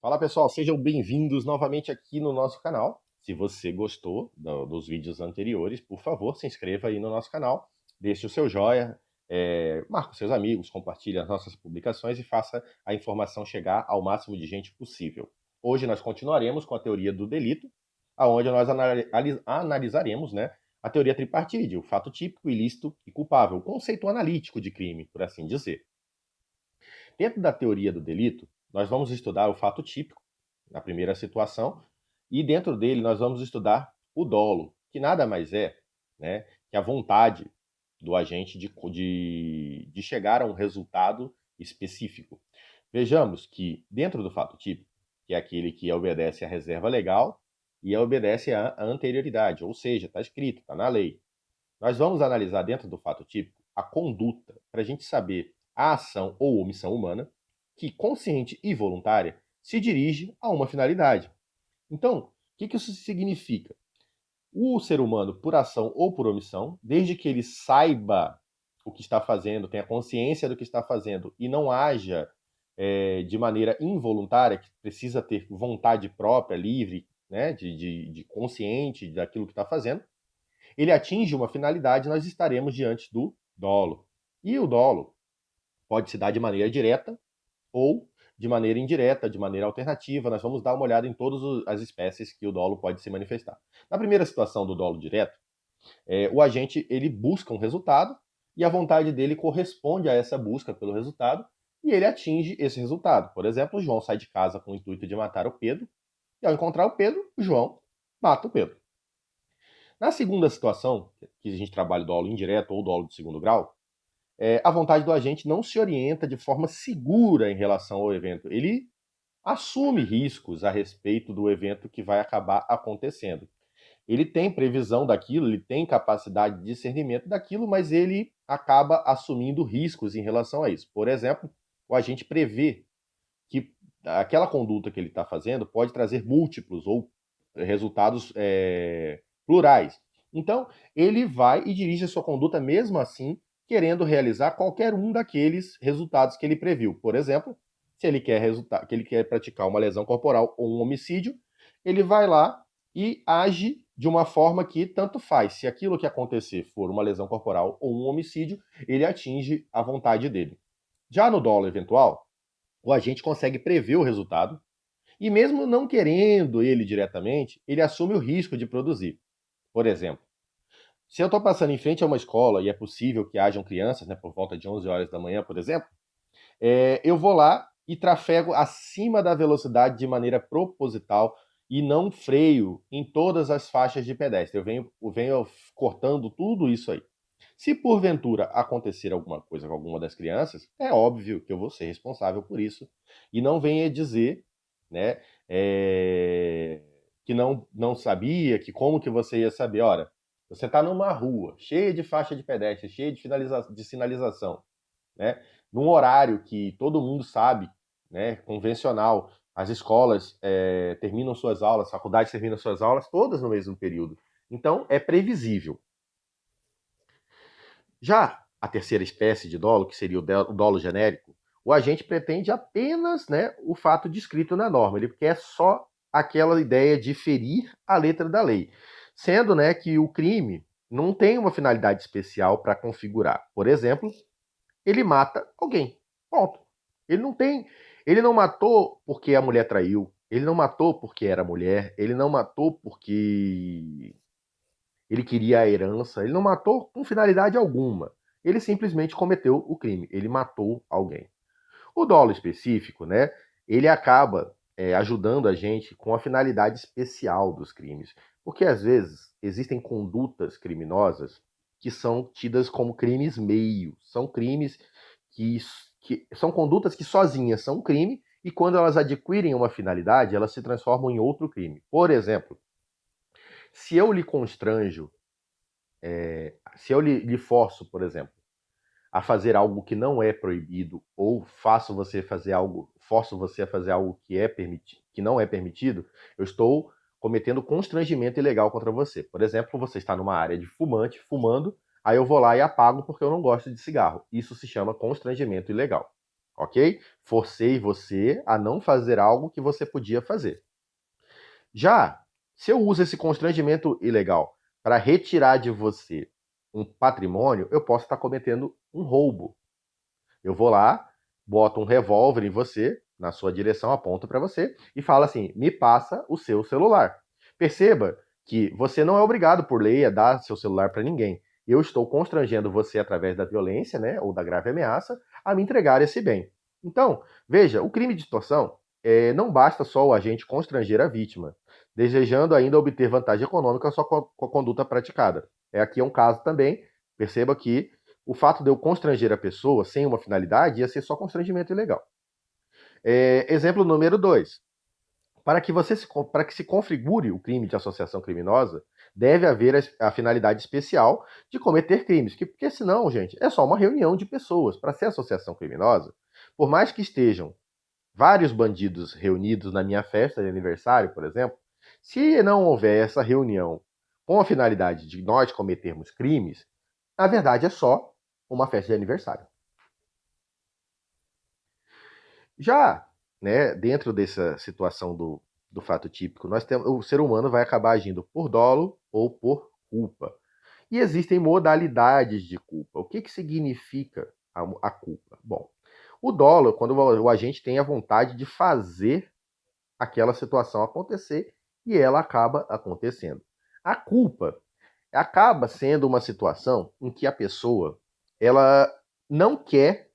Fala pessoal, sejam bem-vindos novamente aqui no nosso canal. Se você gostou dos vídeos anteriores, por favor, se inscreva aí no nosso canal, deixe o seu joinha, marque os seus amigos, compartilhe as nossas publicações e faça a informação chegar ao máximo de gente possível. Hoje nós continuaremos com a teoria do delito, aonde nós analisaremos, né, a teoria tripartite, o fato típico, ilícito e culpável, o conceito analítico de crime, por assim dizer. Dentro da teoria do delito, nós vamos estudar o fato típico, na primeira situação, e dentro dele nós vamos estudar o dolo, que nada mais é, né, que a vontade do agente de chegar a um resultado específico. Vejamos que dentro do fato típico, que é aquele que obedece à reserva legal e obedece à anterioridade, ou seja, está escrito, está na lei. Nós vamos analisar dentro do fato típico a conduta, para a gente saber a ação ou omissão humana que, consciente e voluntária, se dirige a uma finalidade. Então, o que isso significa? O ser humano, por ação ou por omissão, desde que ele saiba o que está fazendo, tenha consciência do que está fazendo e não haja de maneira involuntária, que precisa ter vontade própria, livre, né, de consciente daquilo que está fazendo, ele atinge uma finalidade, nós estaremos diante do dolo. E o dolo pode se dar de maneira direta ou de maneira indireta, de maneira alternativa. Nós vamos dar uma olhada em todas as espécies que o dolo pode se manifestar. Na primeira situação do dolo direto, o agente ele busca um resultado e a vontade dele corresponde a essa busca pelo resultado e ele atinge esse resultado. Por exemplo, o João sai de casa com o intuito de matar o Pedro e ao encontrar o Pedro, o João mata o Pedro. Na segunda situação, que a gente trabalha o dolo indireto ou dolo de segundo grau, a vontade do agente não se orienta de forma segura em relação ao evento. Ele assume riscos a respeito do evento que vai acabar acontecendo. Ele tem previsão daquilo, ele tem capacidade de discernimento daquilo, mas ele acaba assumindo riscos em relação a isso. Por exemplo, o agente prevê que aquela conduta que ele está fazendo pode trazer múltiplos ou resultados plurais. Então, ele vai e dirige a sua conduta mesmo assim, querendo realizar qualquer um daqueles resultados que ele previu. Por exemplo, se ele quer que ele quer praticar uma lesão corporal ou um homicídio, ele vai lá e age de uma forma que tanto faz. Se aquilo que acontecer for uma lesão corporal ou um homicídio, ele atinge a vontade dele. Já no dolo eventual, o agente consegue prever o resultado e mesmo não querendo ele diretamente, ele assume o risco de produzir. Por exemplo, se eu estou passando em frente a uma escola e é possível que hajam crianças, né, por volta de 11 horas da manhã, por exemplo, eu vou lá e trafego acima da velocidade de maneira proposital e não freio em todas as faixas de pedestre. Eu venho cortando tudo isso aí. Se porventura acontecer alguma coisa com alguma das crianças, é óbvio que eu vou ser responsável por isso. E não venha dizer, né, que não sabia, que como que você ia saber. Ora, você está numa rua cheia de faixa de pedestre, cheia de sinalização, né, num horário que todo mundo sabe, né, convencional. As escolas terminam suas aulas, as faculdades terminam suas aulas, todas no mesmo período. Então, é previsível. Já a terceira espécie de dolo, que seria o dolo genérico, o agente pretende apenas, né, o fato descrito na norma. Ele quer só aquela ideia de ferir a letra da lei. Sendo, né, que o crime não tem uma finalidade especial para configurar. Por exemplo, ele mata alguém. Ponto. Ele não matou porque a mulher traiu. Ele não matou porque era mulher. Ele não matou porque ele queria a herança. Ele não matou com finalidade alguma. Ele simplesmente cometeu o crime. Ele matou alguém. O dolo específico, né? Ele acaba ajudando a gente com a finalidade especial dos crimes. Porque às vezes existem condutas criminosas que são tidas como crimes meio. São crimes que, que são condutas que sozinhas são um crime e quando elas adquirem uma finalidade, elas se transformam em outro crime. Por exemplo, se eu lhe constranjo, se eu lhe forço, por exemplo, a fazer algo que não é proibido ou faço você fazer algo, forço você a fazer algo que não é permitido, eu estou cometendo constrangimento ilegal contra você. Por exemplo, você está numa área de fumante, fumando, aí eu vou lá e apago porque eu não gosto de cigarro. Isso se chama constrangimento ilegal, ok? Forcei você a não fazer algo que você podia fazer. Já, se eu uso esse constrangimento ilegal para retirar de você um patrimônio, eu posso estar cometendo um roubo. Eu vou lá, boto um revólver em você, na sua direção, aponto para você e falo assim: me passa o seu celular. Perceba que você não é obrigado por lei a dar seu celular para ninguém. Eu estou constrangendo você através da violência, né, ou da grave ameaça, a me entregar esse bem. Então, veja, o crime de extorsão não basta só o agente constranger a vítima, desejando ainda obter vantagem econômica só com a conduta praticada. Aqui é um caso também. Perceba que o fato de eu constranger a pessoa sem uma finalidade ia ser só constrangimento ilegal. Exemplo número 2. Para que se configure o crime de associação criminosa, deve haver a finalidade especial de cometer crimes. Porque senão, gente, é só uma reunião de pessoas. Para ser associação criminosa, por mais que estejam vários bandidos reunidos na minha festa de aniversário, por exemplo, se não houver essa reunião com a finalidade de nós cometermos crimes, na verdade é só uma festa de aniversário. Já, né, dentro dessa situação do fato típico, o ser humano vai acabar agindo por dolo ou por culpa. E existem modalidades de culpa. O que significa a culpa? Bom, o dolo é quando o agente tem a vontade de fazer aquela situação acontecer e ela acaba acontecendo. A culpa acaba sendo uma situação em que a pessoa ela não quer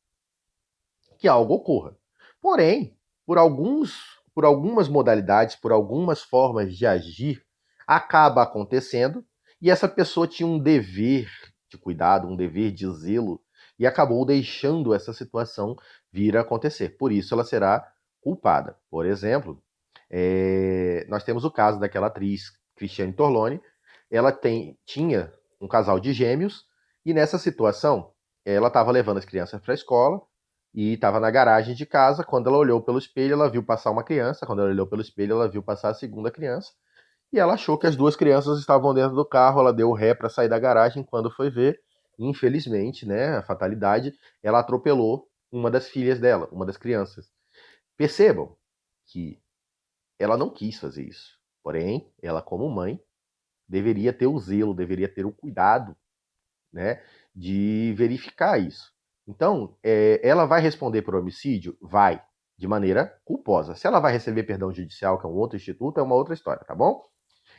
que algo ocorra. Porém, por algumas modalidades, por algumas formas de agir, acaba acontecendo e essa pessoa tinha um dever de cuidado, um dever de zelo e acabou deixando essa situação vir a acontecer. Por isso ela será culpada. Por exemplo, nós temos o caso daquela atriz Cristiane Torlone. Ela tinha um casal de gêmeos e nessa situação ela estava levando as crianças para a escola e estava na garagem de casa. Quando ela olhou pelo espelho, ela viu passar uma criança. Quando ela olhou pelo espelho, ela viu passar a segunda criança. E ela achou que as duas crianças estavam dentro do carro. Ela deu ré para sair da garagem. Quando foi ver, infelizmente, né, a fatalidade, ela atropelou uma das filhas dela, uma das crianças. Percebam que ela não quis fazer isso. Porém, ela, como mãe, deveria ter o zelo, deveria ter o cuidado, né, de verificar isso. Então, ela vai responder por homicídio? Vai, de maneira culposa. Se ela vai receber perdão judicial, que é um outro instituto, é uma outra história, tá bom?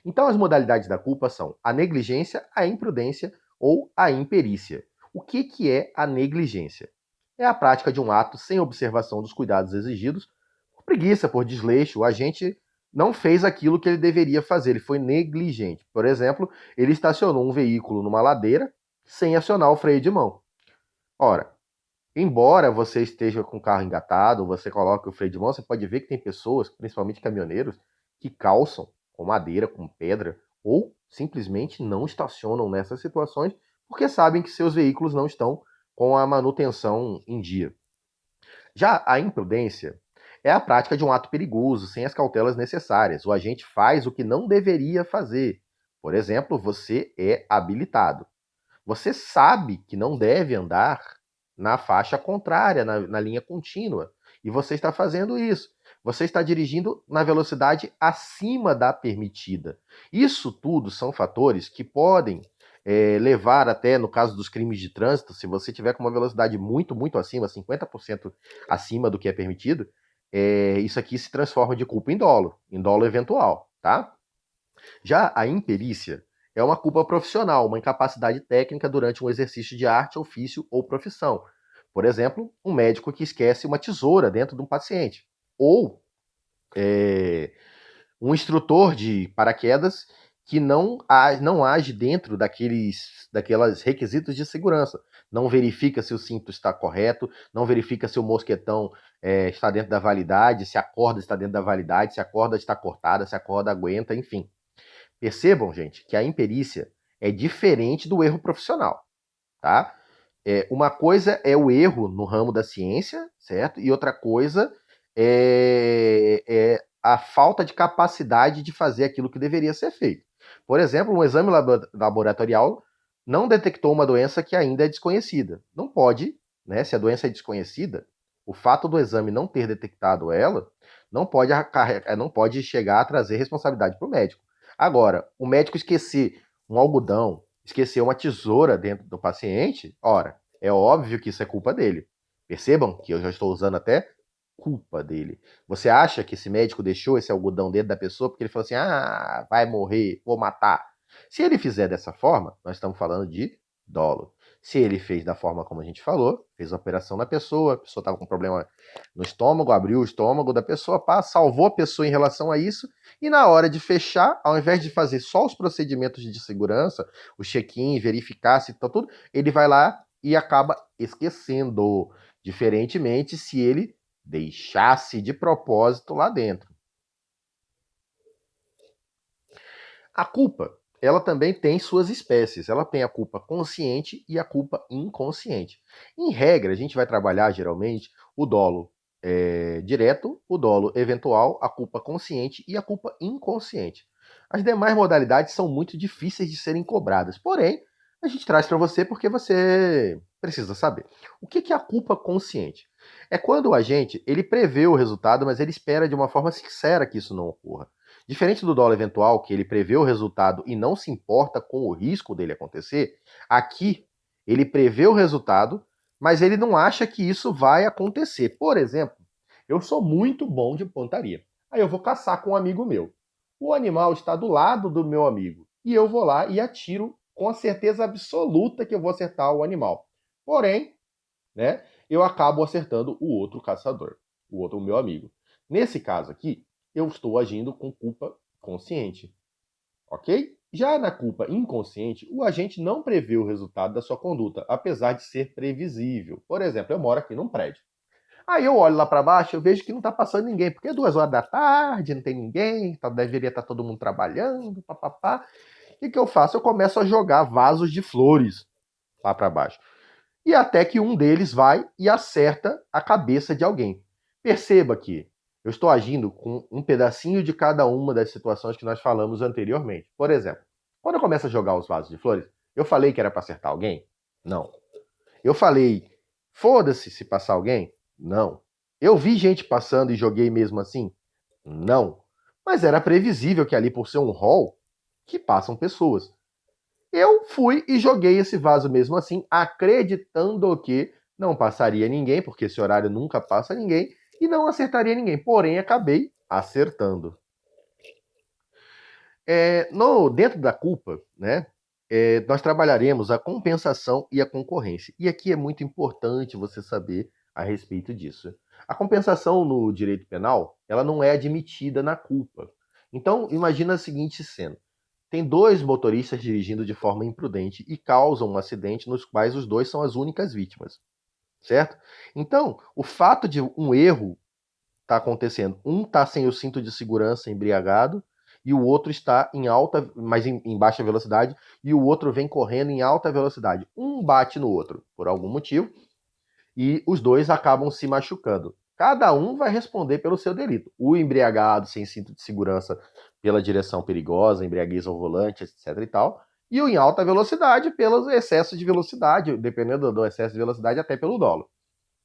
Então, as modalidades da culpa são a negligência, a imprudência ou a imperícia. O que é a negligência? É a prática de um ato sem observação dos cuidados exigidos, por preguiça, por desleixo. O agente não fez aquilo que ele deveria fazer, ele foi negligente. Por exemplo, ele estacionou um veículo numa ladeira sem acionar o freio de mão. Ora, embora você esteja com o carro engatado, você coloque o freio de mão, você pode ver que tem pessoas, principalmente caminhoneiros, que calçam com madeira, com pedra, ou simplesmente não estacionam nessas situações porque sabem que seus veículos não estão com a manutenção em dia. Já a imprudência é a prática de um ato perigoso, sem as cautelas necessárias. O agente faz o que não deveria fazer. Por exemplo, você é habilitado. Você sabe que não deve andar na faixa contrária, na linha contínua. E você está fazendo isso. Você está dirigindo na velocidade acima da permitida. Isso tudo são fatores que podem levar até, no caso dos crimes de trânsito, se você tiver com uma velocidade muito, muito acima, 50% acima do que é permitido, isso aqui se transforma de culpa em dolo eventual, tá? Já a imperícia é uma culpa profissional, uma incapacidade técnica durante um exercício de arte, ofício ou profissão. Por exemplo, um médico que esquece uma tesoura dentro de um paciente. Ou um instrutor de paraquedas que não age dentro daquelas requisitos de segurança. Não verifica se o cinto está correto, não verifica se o mosquetão está dentro da validade, se a corda está dentro da validade, se a corda está cortada, se a corda aguenta, enfim. Percebam, gente, que a imperícia é diferente do erro profissional, tá? Uma coisa é o erro no ramo da ciência, certo? E outra coisa é a falta de capacidade de fazer aquilo que deveria ser feito. Por exemplo, um exame laboratorial não detectou uma doença que ainda é desconhecida. Não pode, né? Se a doença é desconhecida, O fato do exame não ter detectado ela não pode chegar a trazer responsabilidade para o médico. Agora, o médico esquecer um algodão, esquecer uma tesoura dentro do paciente, ora, é óbvio que isso é culpa dele. Percebam que eu já estou usando até culpa dele. Você acha que esse médico deixou esse algodão dentro da pessoa porque ele falou assim: ah, vai morrer, vou matar? Se ele fizer dessa forma, nós estamos falando de dolo. Se ele fez da forma como a gente falou, fez a operação na pessoa, a pessoa estava com problema no estômago, abriu o estômago da pessoa, pá, salvou a pessoa em relação a isso, e na hora de fechar, ao invés de fazer só os procedimentos de segurança, o check-in, verificar se está tudo, ele vai lá e acaba esquecendo. Diferentemente se ele deixasse de propósito lá dentro. A culpa, ela também tem suas espécies. Ela tem a culpa consciente e a culpa inconsciente. Em regra, a gente vai trabalhar geralmente o dolo direto, o dolo eventual, a culpa consciente e a culpa inconsciente. As demais modalidades são muito difíceis de serem cobradas, porém, a gente traz para você porque você precisa saber. O que é a culpa consciente? É quando o agente ele prevê o resultado, mas ele espera de uma forma sincera que isso não ocorra. Diferente do dolo eventual, que ele prevê o resultado e não se importa com o risco dele acontecer, aqui ele prevê o resultado, mas ele não acha que isso vai acontecer. Por exemplo, eu sou muito bom de pontaria. Aí eu vou caçar com um amigo meu. O animal está do lado do meu amigo. E eu vou lá e atiro com a certeza absoluta que eu vou acertar o animal. Porém, né, eu acabo acertando o outro caçador, o meu amigo. Nesse caso aqui, eu estou agindo com culpa consciente, ok? Já na culpa inconsciente, o agente não prevê o resultado da sua conduta, apesar de ser previsível. Por exemplo, eu moro aqui num prédio. Aí eu olho lá para baixo, eu vejo que não está passando ninguém, porque é 2 horas da tarde, não tem ninguém, deveria estar todo mundo trabalhando, papapá. O que eu faço? Eu começo a jogar vasos de flores lá para baixo. E até que um deles vai e acerta a cabeça de alguém. Perceba que eu estou agindo com um pedacinho de cada uma das situações que nós falamos anteriormente. Por exemplo, quando eu começo a jogar os vasos de flores, eu falei que era para acertar alguém? Não. Eu falei, foda-se se passar alguém? Não. Eu vi gente passando e joguei mesmo assim? Não. Mas era previsível que ali, por ser um hall, que passam pessoas. Eu fui e joguei esse vaso mesmo assim, acreditando que não passaria ninguém, porque esse horário nunca passa ninguém, e não acertaria ninguém. Porém, acabei acertando. Dentro da culpa, né, nós trabalharemos a compensação e a concorrência. E aqui é muito importante você saber a respeito disso. A compensação no direito penal, ela não é admitida na culpa. Então, imagina a seguinte cena. Tem 2 motoristas dirigindo de forma imprudente e causam um acidente nos quais os 2 são as únicas vítimas, certo? Então, o fato de um erro estar acontecendo, um está sem o cinto de segurança embriagado e o outro está em alta, mas em baixa velocidade, e o outro vem correndo em alta velocidade. Um bate no outro por algum motivo e os 2 acabam se machucando. Cada um vai responder pelo seu delito. O embriagado sem cinto de segurança pela direção perigosa, embriaguez ao volante, etc e tal. E o em alta velocidade pelo excesso de velocidade, dependendo do excesso de velocidade, até pelo dolo.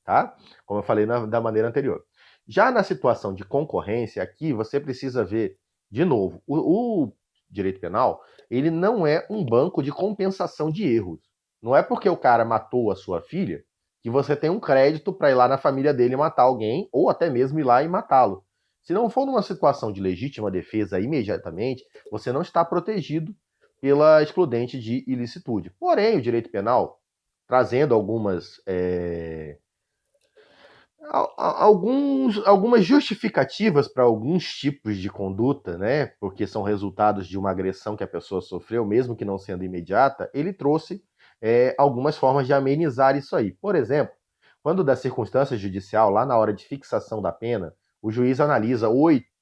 Tá? Como eu falei da maneira anterior. Já na situação de concorrência, aqui você precisa ver, de novo, o direito penal, ele não é um banco de compensação de erros. Não é porque o cara matou a sua filha que você tem um crédito para ir lá na família dele matar alguém, ou até mesmo ir lá e matá-lo. Se não for numa situação de legítima defesa imediatamente, você não está protegido pela excludente de ilicitude. Porém, o direito penal, trazendo algumas justificativas para alguns tipos de conduta, né? Porque são resultados de uma agressão que a pessoa sofreu, mesmo que não sendo imediata, ele trouxe algumas formas de amenizar isso aí. Por exemplo, quando da circunstância judicial, lá na hora de fixação da pena, o juiz analisa 8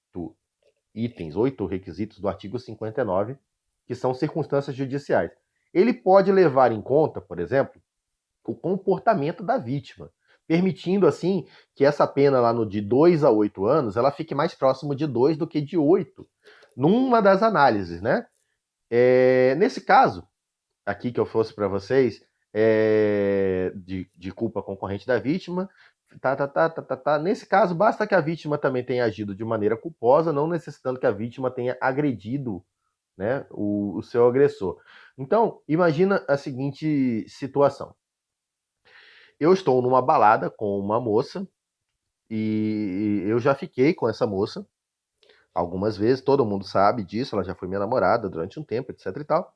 requisitos do artigo 59, que são circunstâncias judiciais. Ele pode levar em conta, por exemplo, o comportamento da vítima, permitindo assim que essa pena lá no de 2 a 8 anos, ela fique mais próximo de 2 do que de 8, numa das análises, né? Nesse caso, aqui que eu fosse para vocês, de culpa concorrente da vítima, Nesse caso, basta que a vítima também tenha agido de maneira culposa, não necessitando que a vítima tenha agredido, né, o seu agressor. Então, imagina a seguinte situação. Eu estou numa balada com uma moça e eu já fiquei com essa moça algumas vezes, todo mundo sabe disso, ela já foi minha namorada durante um tempo, etc e tal.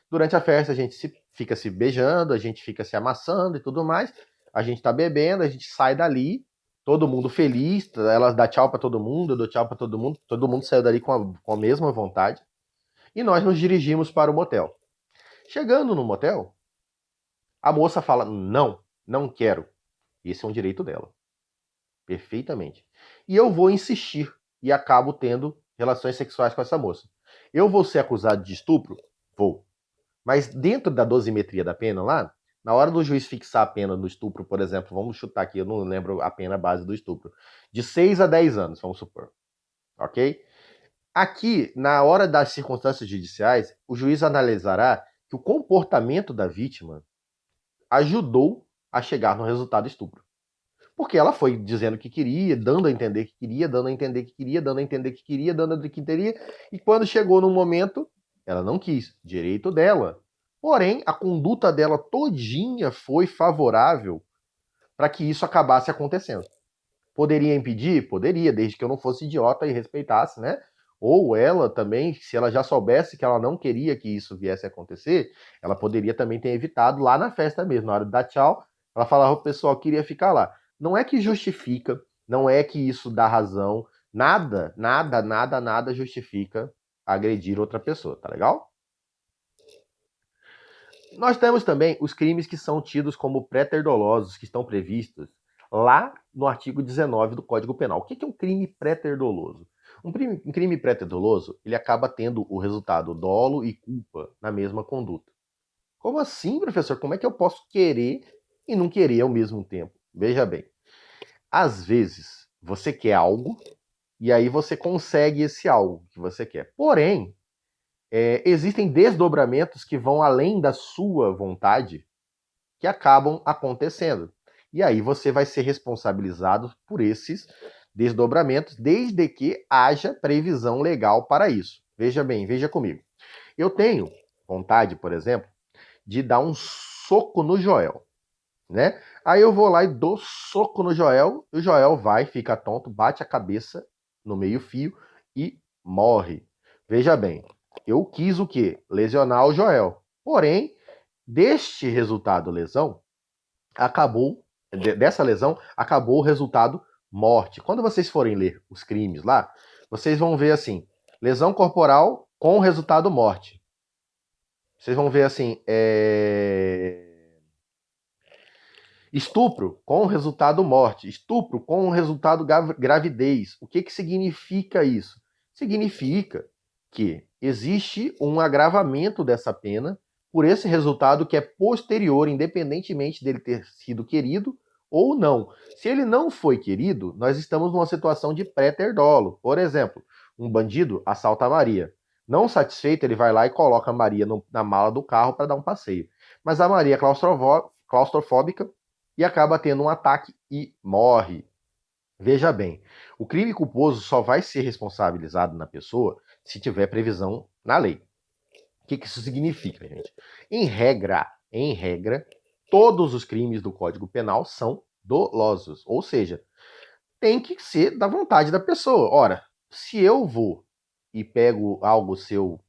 Durante a festa a gente fica se beijando, a gente fica se amassando e tudo mais. A gente tá bebendo, a gente sai dali, todo mundo feliz, ela dá tchau pra todo mundo, eu dou tchau pra todo mundo saiu dali com a mesma vontade. E nós nos dirigimos para o motel. Chegando no motel, a moça fala: não, não quero. Esse é um direito dela. Perfeitamente. E eu vou insistir e acabo tendo relações sexuais com essa moça. Eu vou ser acusado de estupro? Vou. Mas dentro da dosimetria da pena lá, na hora do juiz fixar a pena no estupro, por exemplo, vamos chutar aqui, eu não lembro a pena base do estupro, de 6 a 10 anos, vamos supor. Ok? Aqui, na hora das circunstâncias judiciais, o juiz analisará que o comportamento da vítima ajudou a chegar no resultado estupro. Porque ela foi dizendo que queria, dando a entender que queria, dando a entender que queria, dando a entender que queria, dando a entender que queria, e quando chegou no momento, ela não quis, direito dela. Porém, a conduta dela todinha foi favorável para que isso acabasse acontecendo. Poderia impedir? Poderia, desde que eu não fosse idiota e respeitasse, né? Ou ela também, se ela já soubesse que ela não queria que isso viesse a acontecer, ela poderia também ter evitado lá na festa mesmo, na hora de dar tchau, ela falava pro pessoal que queria ficar lá. Não é que justifica, não é que isso dá razão, nada justifica agredir outra pessoa, tá legal? Nós temos também os crimes que são tidos como pré-terdolosos, que estão previstos lá no artigo 19 do Código Penal. O que é um crime pré-terdoloso? Um crime pré-terdoloso, ele acaba tendo o resultado dolo e culpa na mesma conduta. Como assim, professor? Como é que eu posso querer e não querer ao mesmo tempo? Veja bem, às vezes você quer algo e aí você consegue esse algo que você quer. Porém, existem desdobramentos que vão além da sua vontade que acabam acontecendo. E aí você vai ser responsabilizado por esses desdobramentos, desde que haja previsão legal para isso. Veja bem, veja comigo. Eu tenho vontade, por exemplo, de dar um soco no Joel, né? Aí eu vou lá e dou soco no Joel, e o Joel vai, fica tonto, bate a cabeça no meio-fio e morre. Veja bem, eu quis o quê? Lesionar o Joel. Porém, deste resultado lesão, dessa lesão, acabou o resultado morte. Quando vocês forem ler os crimes lá, vocês vão ver assim, lesão corporal com resultado morte. Vocês vão ver assim, estupro com resultado morte, estupro com resultado gravidez. O que significa isso? Significa que existe um agravamento dessa pena por esse resultado que é posterior, independentemente dele ter sido querido ou não. Se ele não foi querido, nós estamos numa situação de pré-terdolo. Por exemplo, um bandido assalta a Maria. Não satisfeito, ele vai lá e coloca a Maria na mala do carro para dar um passeio. Mas a Maria é claustrofóbica e acaba tendo um ataque e morre. Veja bem, o crime culposo só vai ser responsabilizado na pessoa se tiver previsão na lei. O que isso significa, gente? Em regra, todos os crimes do Código Penal são dolosos, ou seja, tem que ser da vontade da pessoa. Ora, se eu vou e pego algo seu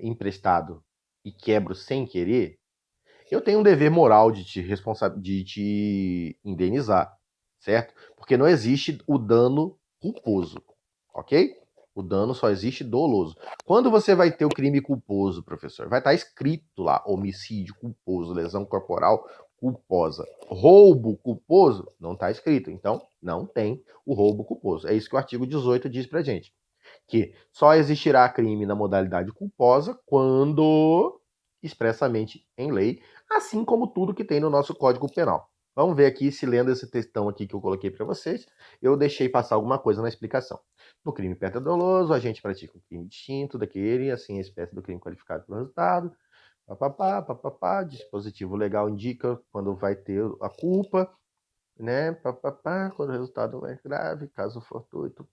emprestado e quebro sem querer, eu tenho um dever moral de te indenizar, certo? Porque não existe o dano culposo, ok? O dano só existe doloso. Quando você vai ter o crime culposo, professor? Vai estar escrito lá, homicídio culposo, lesão corporal culposa. Roubo culposo? Não está escrito. Então, não tem o roubo culposo. É isso que o artigo 18 diz pra gente. Que só existirá crime na modalidade culposa quando expressamente em lei, assim como tudo que tem no nosso Código Penal. Vamos ver aqui se lendo esse textão aqui que eu coloquei para vocês, eu deixei passar alguma coisa na explicação. No crime perda-doloso, a gente pratica um crime distinto daquele, assim, a espécie do crime qualificado pelo resultado, papapá, dispositivo legal indica quando vai ter a culpa, né? Quando o resultado é grave, caso fortuito.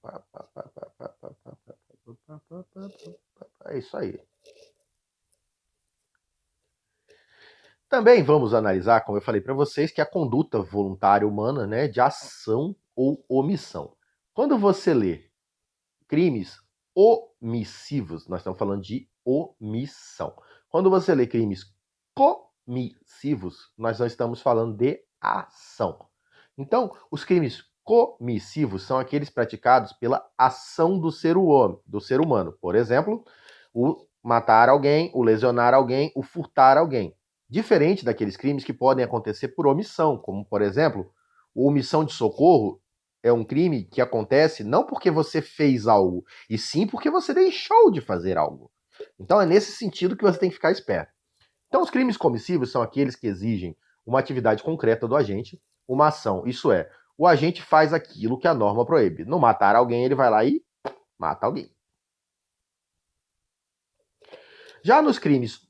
É isso aí. Também vamos analisar, como eu falei para vocês, que a conduta voluntária humana, né, de ação ou omissão. Quando você lê crimes omissivos, nós estamos falando de omissão. Quando você lê crimes comissivos, nós não estamos falando de ação. Então, os crimes comissivos são aqueles praticados pela ação do ser humano. Por exemplo, o matar alguém, o lesionar alguém, o furtar alguém. Diferente daqueles crimes que podem acontecer por omissão, como, por exemplo, omissão de socorro é um crime que acontece não porque você fez algo, e sim porque você deixou de fazer algo. Então é nesse sentido que você tem que ficar esperto. Então os crimes comissivos são aqueles que exigem uma atividade concreta do agente, uma ação, isso é, o agente faz aquilo que a norma proíbe. Não matar alguém, ele vai lá e mata alguém. Já nos crimes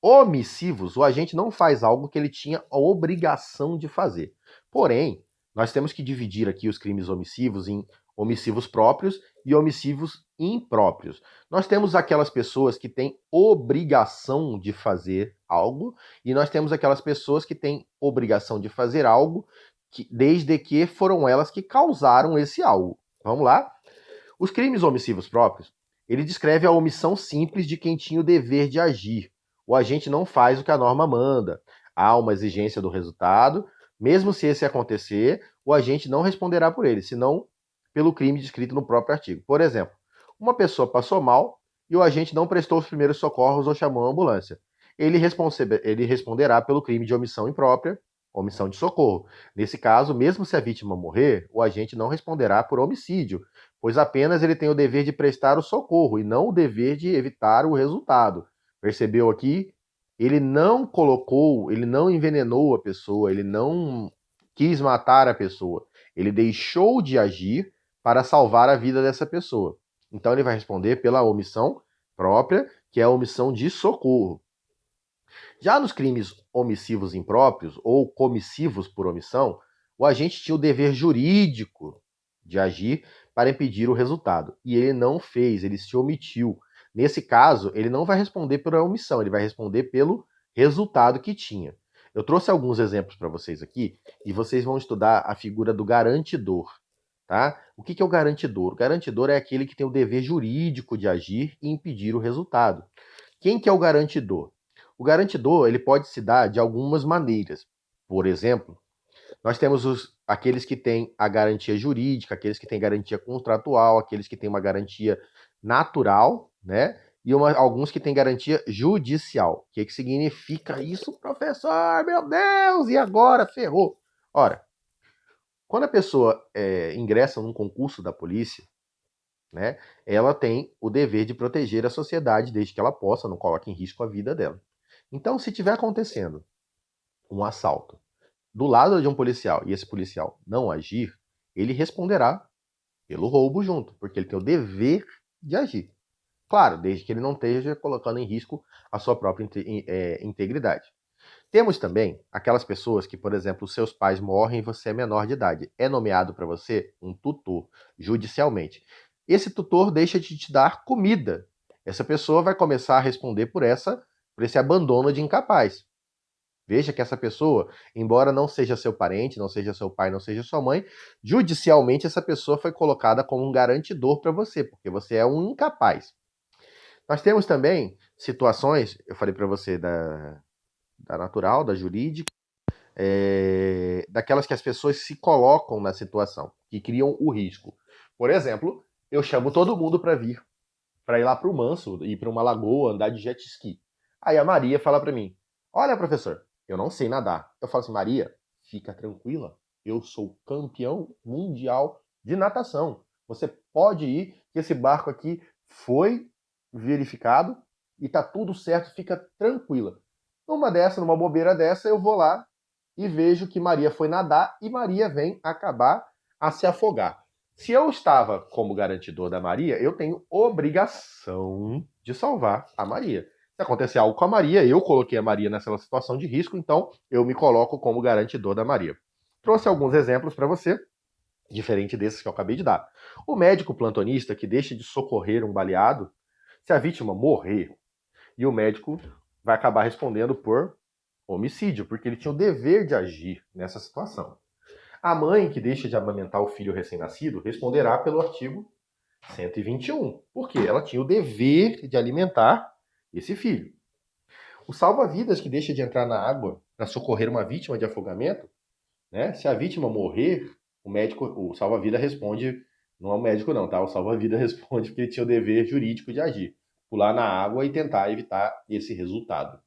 omissivos, o agente não faz algo que ele tinha a obrigação de fazer. Porém, nós temos que dividir aqui os crimes omissivos em omissivos próprios e omissivos impróprios. Nós temos aquelas pessoas que têm obrigação de fazer algo e nós temos aquelas pessoas que têm obrigação de fazer algo desde que foram elas que causaram esse algo. Vamos lá? Os crimes omissivos próprios, ele descreve a omissão simples de quem tinha o dever de agir. O agente não faz o que a norma manda. Há uma exigência do resultado. Mesmo se esse acontecer, o agente não responderá por ele, senão pelo crime descrito no próprio artigo. Por exemplo, uma pessoa passou mal e o agente não prestou os primeiros socorros ou chamou a ambulância. Ele responderá pelo crime de omissão imprópria, omissão de socorro. Nesse caso, mesmo se a vítima morrer, o agente não responderá por homicídio, pois apenas ele tem o dever de prestar o socorro e não o dever de evitar o resultado. Percebeu aqui? Ele não colocou, ele não envenenou a pessoa, ele não quis matar a pessoa. Ele deixou de agir para salvar a vida dessa pessoa. Então ele vai responder pela omissão própria, que é a omissão de socorro. Já nos crimes omissivos impróprios ou comissivos por omissão, o agente tinha o dever jurídico de agir para impedir o resultado. E ele não fez, ele se omitiu. Nesse caso, ele não vai responder pela omissão, ele vai responder pelo resultado que tinha. Eu trouxe alguns exemplos para vocês aqui e vocês vão estudar a figura do garantidor. Tá? O que é o garantidor? O garantidor é aquele que tem o dever jurídico de agir e impedir o resultado. Quem que é o garantidor? O garantidor ele pode se dar de algumas maneiras. Por exemplo, nós temos aqueles que têm a garantia jurídica, aqueles que têm garantia contratual, aqueles que têm uma garantia natural, né? E alguns que têm garantia judicial. O que significa isso, professor? Meu Deus, e agora? Ferrou. Ora, quando a pessoa ingressa num concurso da polícia, né, ela tem o dever de proteger a sociedade desde que ela possa, não coloque em risco a vida dela. Então, se tiver acontecendo um assalto do lado de um policial e esse policial não agir, ele responderá pelo roubo junto, porque ele tem o dever de agir. Claro, desde que ele não esteja colocando em risco a sua própria integridade. Temos também aquelas pessoas que, por exemplo, seus pais morrem e você é menor de idade. É nomeado para você um tutor, judicialmente. Esse tutor deixa de te dar comida. Essa pessoa vai começar a responder por esse abandono de incapaz. Veja que essa pessoa, embora não seja seu parente, não seja seu pai, não seja sua mãe, judicialmente essa pessoa foi colocada como um garantidor para você, porque você é um incapaz. Nós temos também situações, eu falei para você da natural, da jurídica, daquelas que as pessoas se colocam na situação, que criam o risco. Por exemplo, eu chamo todo mundo para vir, para ir lá para o Manso, ir para uma lagoa, andar de jet ski. Aí a Maria fala para mim, olha professor, eu não sei nadar. Eu falo assim, Maria, fica tranquila, eu sou campeão mundial de natação. Você pode ir, que esse barco aqui foi verificado e tá tudo certo, fica tranquila. Numa bobeira dessa, eu vou lá e vejo que Maria foi nadar e Maria vem acabar a se afogar. Se eu estava como garantidor da Maria, eu tenho obrigação de salvar a Maria. Se acontecer algo com a Maria, eu coloquei a Maria nessa situação de risco, então eu me coloco como garantidor da Maria. Trouxe alguns exemplos para você, diferente desses que eu acabei de dar. O médico plantonista que deixa de socorrer um baleado, se a vítima morrer, e o médico vai acabar respondendo por homicídio, porque ele tinha o dever de agir nessa situação. A mãe que deixa de amamentar o filho recém-nascido responderá pelo artigo 121, porque ela tinha o dever de alimentar esse filho. O salva-vidas que deixa de entrar na água para socorrer uma vítima de afogamento, né? Se a vítima morrer, o salva-vida responde, não é o médico não, tá? O salva-vida responde porque ele tinha o dever jurídico de agir, pular na água e tentar evitar esse resultado.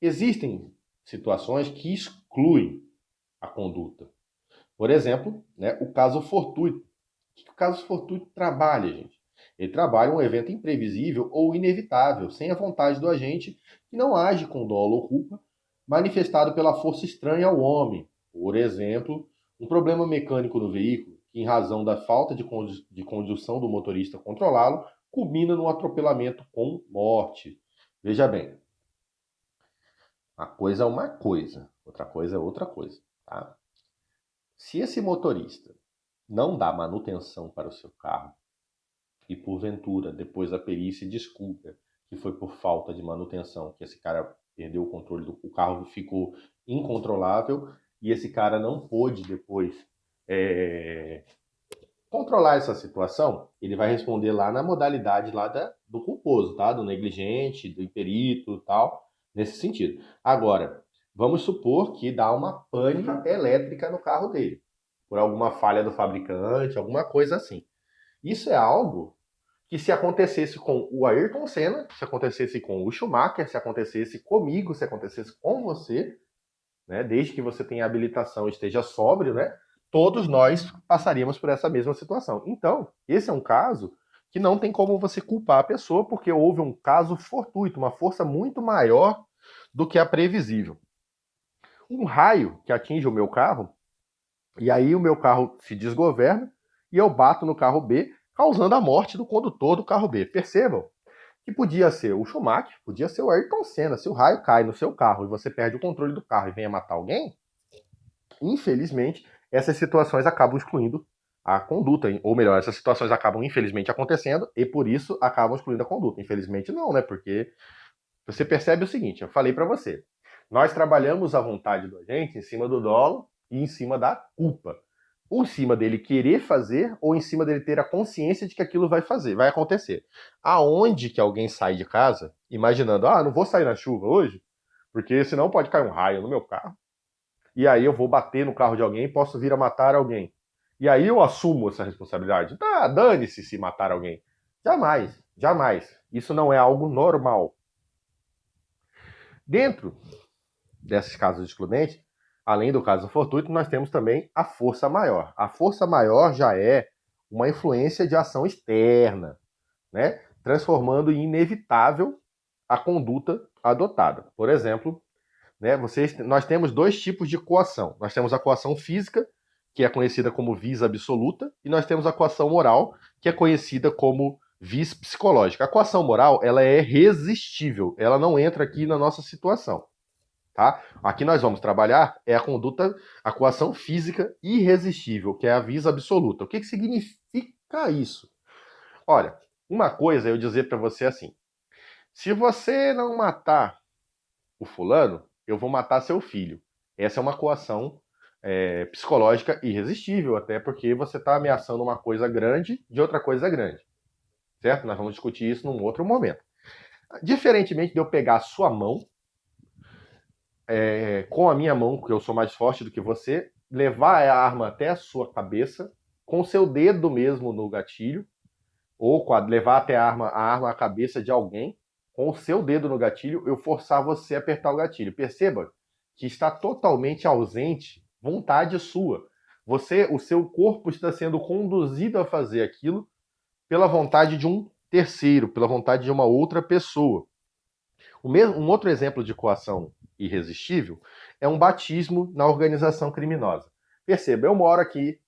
Existem situações que excluem a conduta. Por exemplo, né, o caso fortuito. O que o caso fortuito trabalha, gente? Ele trabalha um evento imprevisível ou inevitável, sem a vontade do agente, que não age com dolo ou culpa, manifestado pela força estranha ao homem. Por exemplo, um problema mecânico no veículo, que em razão da falta de condução do motorista controlá-lo, culmina no atropelamento com morte. Veja bem, uma coisa é uma coisa, outra coisa é outra coisa, tá? Se esse motorista não dá manutenção para o seu carro e porventura depois a perícia descobre que foi por falta de manutenção que esse cara perdeu o controle do carro, ficou incontrolável e esse cara não pôde depois controlar essa situação, ele vai responder lá na modalidade lá do culposo, tá? Do negligente, do imperito, tal, nesse sentido. Agora, vamos supor que dá uma pane elétrica no carro dele, por alguma falha do fabricante, alguma coisa assim. Isso é algo que se acontecesse com o Ayrton Senna, se acontecesse com o Schumacher, se acontecesse comigo, se acontecesse com você, né, desde que você tenha habilitação e esteja sóbrio, né, todos nós passaríamos por essa mesma situação. Então, esse é um caso que não tem como você culpar a pessoa, porque houve um caso fortuito, uma força muito maior do que a previsível. Um raio que atinge o meu carro, e aí o meu carro se desgoverna, e eu bato no carro B, causando a morte do condutor do carro B. Percebam que podia ser o Schumacher, podia ser o Ayrton Senna. Se o raio cai no seu carro e você perde o controle do carro e venha matar alguém, infelizmente, essas situações acabam excluindo a conduta, ou melhor, essas situações acabam infelizmente acontecendo e por isso acabam excluindo a conduta. Infelizmente não, né? Porque você percebe o seguinte, eu falei para você, nós trabalhamos a vontade do agente em cima do dolo e em cima da culpa. Ou em cima dele querer fazer, ou em cima dele ter a consciência de que aquilo vai acontecer. Aonde que alguém sai de casa imaginando, não vou sair na chuva hoje, porque senão pode cair um raio no meu carro, e aí eu vou bater no carro de alguém e posso vir a matar alguém. E aí eu assumo essa responsabilidade. Dane-se se matar alguém. Jamais, jamais. Isso não é algo normal. Dentro desses casos excludentes, além do caso fortuito, nós temos também a força maior. A força maior já é uma influência de ação externa, né? Transformando em inevitável a conduta adotada. Por exemplo, né, nós temos dois tipos de coação. Nós temos a coação física, que é conhecida como vis absoluta, e nós temos a coação moral, que é conhecida como vis psicológica. A coação moral, ela é resistível, ela não entra aqui na nossa situação. Tá? Aqui nós vamos trabalhar a conduta, a coação física irresistível, que é a vis absoluta. O que significa isso? Olha, uma coisa é eu dizer para você assim, se você não matar o fulano, eu vou matar seu filho. Essa é uma coação psicológica irresistível, até porque você está ameaçando uma coisa grande de outra coisa grande. Certo? Nós vamos discutir isso num outro momento. Diferentemente de eu pegar a sua mão, com a minha mão, porque eu sou mais forte do que você, levar a arma até a sua cabeça, com o seu dedo mesmo no gatilho, ou levar até a arma à cabeça de alguém, com o seu dedo no gatilho, eu forçar você a apertar o gatilho. Perceba que está totalmente ausente vontade sua. O seu corpo está sendo conduzido a fazer aquilo pela vontade de um terceiro, pela vontade de uma outra pessoa. Um outro exemplo de coação irresistível é um batismo na organização criminosa. Perceba, eu moro aqui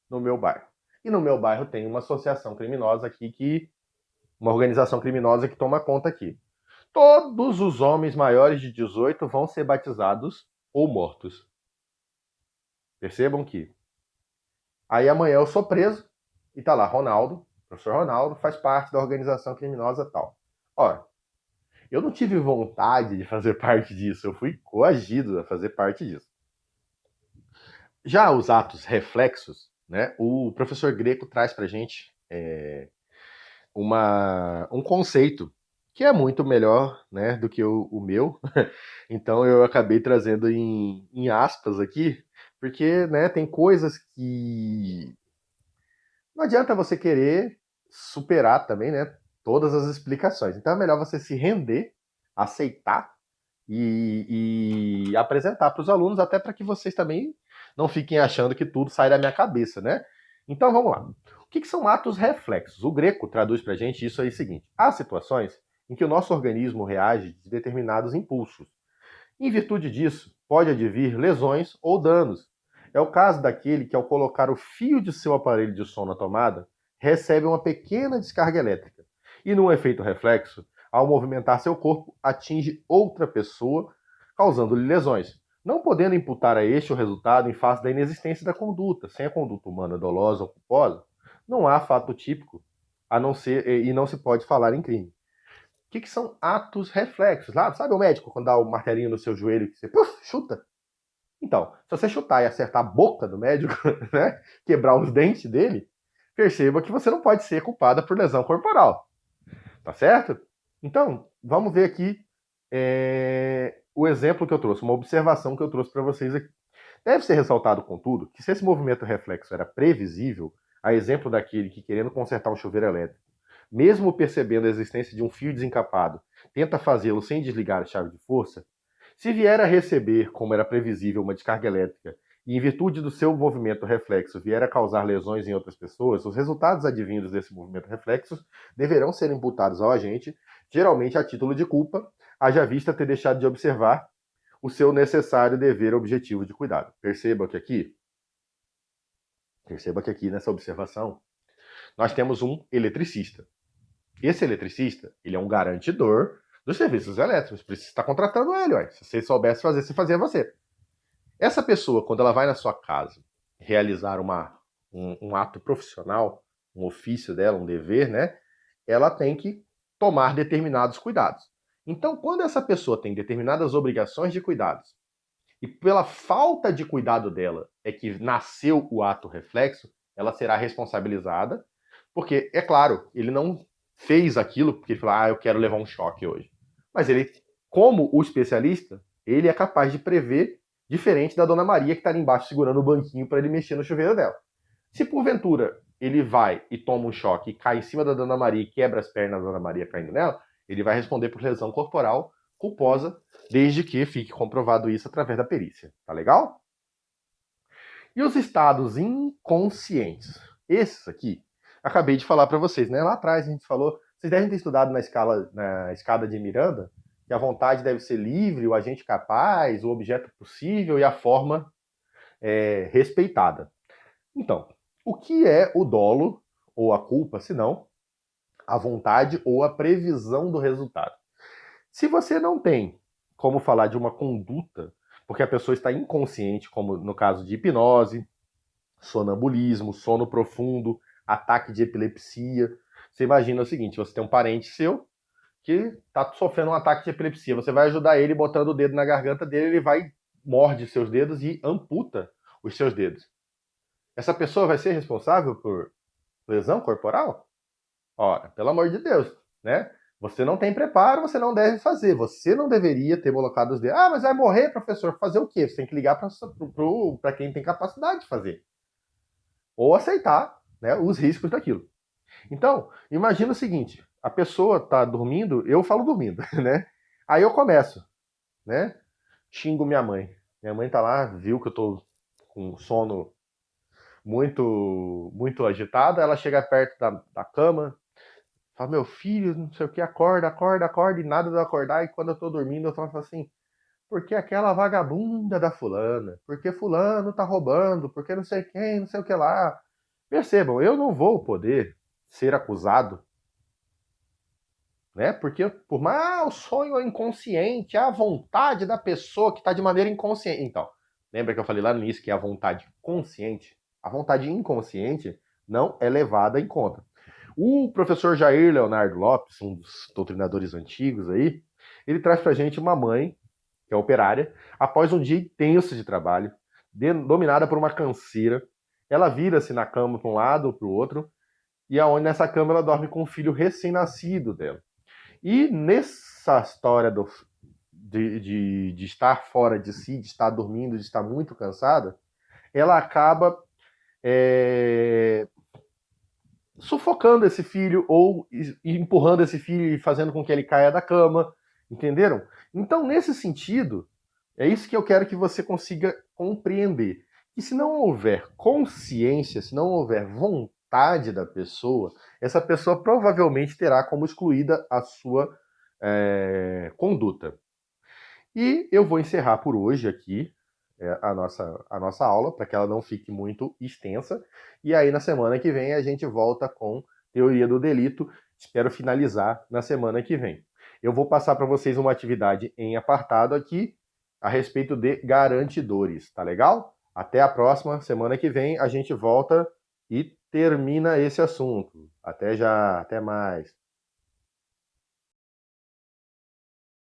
no meu bairro. E no meu bairro tem uma associação criminosa aqui, uma organização criminosa que toma conta aqui. Todos os homens maiores de 18 vão ser batizados ou mortos. Percebam que aí amanhã eu sou preso e tá lá, Ronaldo, professor Ronaldo, faz parte da organização criminosa tal. Ora, eu não tive vontade de fazer parte disso, eu fui coagido a fazer parte disso. Já os atos reflexos, né, o professor Greco traz pra gente um conceito que é muito melhor, né, do que o meu. Então eu acabei trazendo em aspas aqui, porque, né, tem coisas que não adianta você querer superar também, né, todas as explicações. Então é melhor você se render, aceitar e apresentar para os alunos, até para que vocês também não fiquem achando que tudo sai da minha cabeça, né? Então vamos lá. O que são atos reflexos? O Greco traduz para a gente isso aí seguinte: há situações em que o nosso organismo reage de determinados impulsos. Em virtude disso, pode advir lesões ou danos. É o caso daquele que, ao colocar o fio de seu aparelho de som na tomada, recebe uma pequena descarga elétrica e, num efeito reflexo, ao movimentar seu corpo, atinge outra pessoa, causando-lhe lesões, não podendo imputar a este o resultado em face da inexistência da conduta. Sem a conduta humana dolosa ou culposa, não há fato típico, a não ser, e não se pode falar em crime. O que são atos reflexos? Lá, sabe o médico quando dá o martelinho no seu joelho que você chuta? Então, se você chutar e acertar a boca do médico, né, quebrar os dentes dele, perceba que você não pode ser culpada por lesão corporal. Tá certo? Então, vamos ver aqui o exemplo que eu trouxe, uma observação que eu trouxe para vocês aqui. Deve ser ressaltado, contudo, que se esse movimento reflexo era previsível, a exemplo daquele que, querendo consertar um chuveiro elétrico, mesmo percebendo a existência de um fio desencapado, tenta fazê-lo sem desligar a chave de força, se vier a receber, como era previsível, uma descarga elétrica e, em virtude do seu movimento reflexo, vier a causar lesões em outras pessoas, os resultados advindos desse movimento reflexo deverão ser imputados ao agente, geralmente a título de culpa, haja vista ter deixado de observar o seu necessário dever objetivo de cuidado. Perceba que aqui nessa observação, nós temos um eletricista. Esse eletricista, ele é um garantidor dos serviços elétricos, por isso você está contratando ele, ué. Se você soubesse fazer, você fazia você. Essa pessoa, quando ela vai na sua casa realizar um ato profissional, um ofício dela, um dever, né? Ela tem que tomar determinados cuidados. Então, quando essa pessoa tem determinadas obrigações de cuidados, e pela falta de cuidado dela é que nasceu o ato reflexo, ela será responsabilizada, porque, é claro, ele não fez aquilo porque ele falou, eu quero levar um choque hoje. Mas ele, como o especialista, ele é capaz de prever, diferente da Dona Maria que está ali embaixo segurando o banquinho para ele mexer no chuveiro dela. Se porventura ele vai e toma um choque e cai em cima da Dona Maria e quebra as pernas da Dona Maria caindo nela, ele vai responder por lesão corporal culposa, desde que fique comprovado isso através da perícia. Tá legal? E os estados inconscientes? Esses aqui, acabei de falar para vocês, né? Lá atrás a gente falou, vocês devem ter estudado na escada de Miranda, que a vontade deve ser livre, o agente capaz, o objeto possível e a forma respeitada. Então, o que é o dolo ou a culpa, se não a vontade ou a previsão do resultado? Se você não tem como falar de uma conduta, porque a pessoa está inconsciente, como no caso de hipnose, sonambulismo, sono profundo, ataque de epilepsia. Você imagina o seguinte: você tem um parente seu que está sofrendo um ataque de epilepsia. Você vai ajudar ele botando o dedo na garganta dele, ele vai, morde seus dedos e amputa os seus dedos. Essa pessoa vai ser responsável por lesão corporal? Ora, pelo amor de Deus, né? Você não tem preparo, você não deve fazer. Você não deveria ter colocado os dedos. Mas vai morrer, professor. Fazer o quê? Você tem que ligar para quem tem capacidade de fazer. Ou aceitar, né, os riscos daquilo. Então, imagina o seguinte: a pessoa está dormindo, eu falo dormindo, né? Aí eu começo, né? Xingo minha mãe. Minha mãe tá lá, viu que eu tô com sono muito agitado. Ela chega perto da cama, fala, meu filho, não sei o que, acorda, acorda, acorda, e nada de eu acordar, e quando eu tô dormindo, eu tô falando assim, porque aquela vagabunda da fulana, porque fulano tá roubando, porque não sei quem, não sei o que lá. Percebam, eu não vou poder ser acusado, né? Porque por mais o sonho é inconsciente, é a vontade da pessoa que tá de maneira inconsciente. Então, Lembra que eu falei lá no início que é a vontade consciente? A vontade inconsciente não é levada em conta. O professor Jair Leonardo Lopes, um dos doutrinadores antigos aí, ele traz pra gente uma mãe, que é operária, após um dia intenso de trabalho, dominada por uma canseira, ela vira-se na cama para um lado ou para o outro, e aonde nessa cama ela dorme com o filho recém-nascido dela. E nessa história de estar fora de si, de estar dormindo, de estar muito cansada, ela acaba sufocando esse filho ou empurrando esse filho e fazendo com que ele caia da cama, entenderam? Então, nesse sentido, é isso que eu quero que você consiga compreender. Que se não houver consciência, se não houver vontade da pessoa, essa pessoa provavelmente terá como excluída a sua conduta. E eu vou encerrar por hoje aqui a nossa aula, para que ela não fique muito extensa. E aí, na semana que vem, a gente volta com teoria do delito. Espero finalizar na semana que vem. Eu vou passar para vocês uma atividade em apartado aqui a respeito de garantidores, tá legal? Até a próxima, semana que vem a gente volta e termina esse assunto. Até já, até mais.